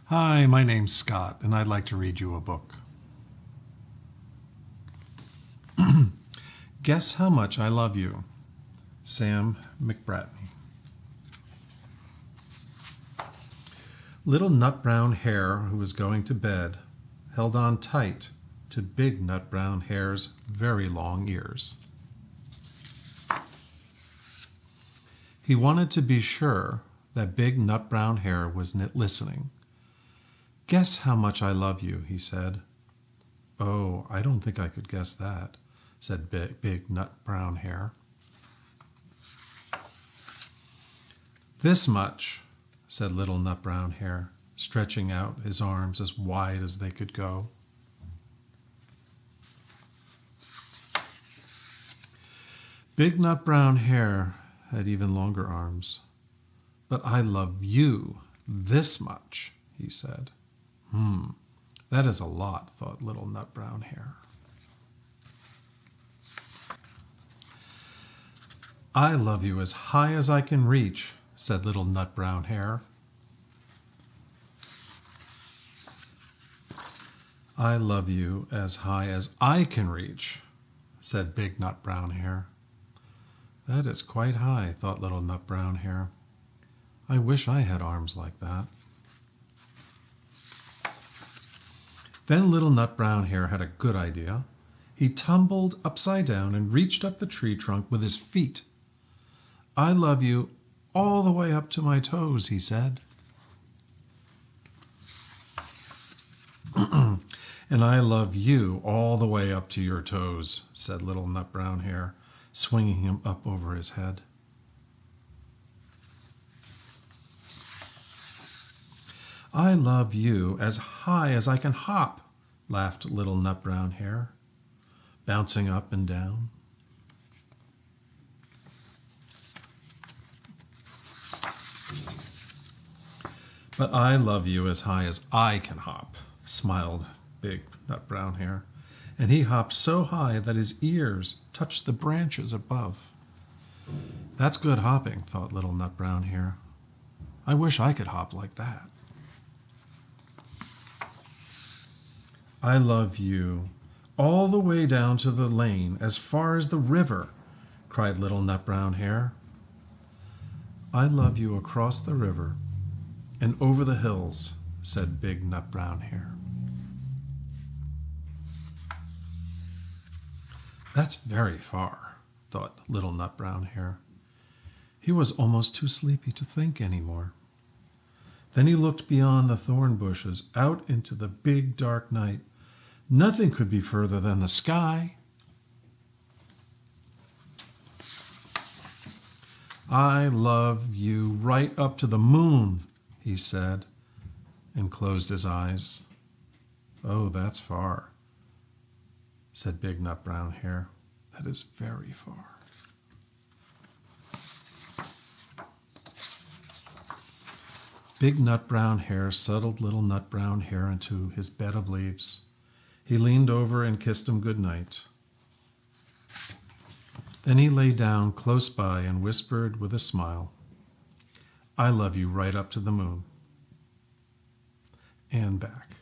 Hi, my name's Scott, and I'd like to read you a book. Guess How Much I Love You, Sam McBratney. Little nut brown hare who was going to bed held on tight to big nut brown hare's very long ears. He wanted to be sure that big nut brown hare was listening. Guess how much I love you, he said. Oh, I don't think I could guess that, said big nut brown hare. This much, said little nut brown hare, stretching out his arms as wide as they could go. Big nut brown hare had even longer arms. But I love you this much, he said. That is a lot, thought little nut brown hare. I love you as high as I can reach, said little nut brown hare. I love you as high as I can reach, said big nut brown hare. That is quite high, thought little nut brown hare. I wish I had arms like that. Then little nut brown hare had a good idea. He tumbled upside down and reached up the tree trunk with his feet. I love you all the way up to my toes, he said. And I love you all the way up to your toes, said little nut brown hare, swinging him up over his head. I love you as high as I can hop, laughed little nut brown hare, bouncing up and down. But I love you as high as I can hop, smiled big nut brown hare, and he hopped so high that his ears touched the branches above. That's good hopping, thought little nut brown hare. I wish I could hop like that. I love you all the way down to the lane as far as the river, cried little nut brown hare. I love you across the river and over the hills, said big nut brown hare. That's very far, thought little nut brown hare. He was almost too sleepy to think anymore. Then he looked beyond the thorn bushes out into the big dark night. Nothing could be further than the sky. I love you right up to the moon, he said, and closed his eyes. Oh, that's far, said big nut brown hare. That is very far. Big nut brown hare settled little nut brown hare into his bed of leaves. He leaned over and kissed him good night. Then he lay down close by and whispered with a smile, I love you right up to the moon and back.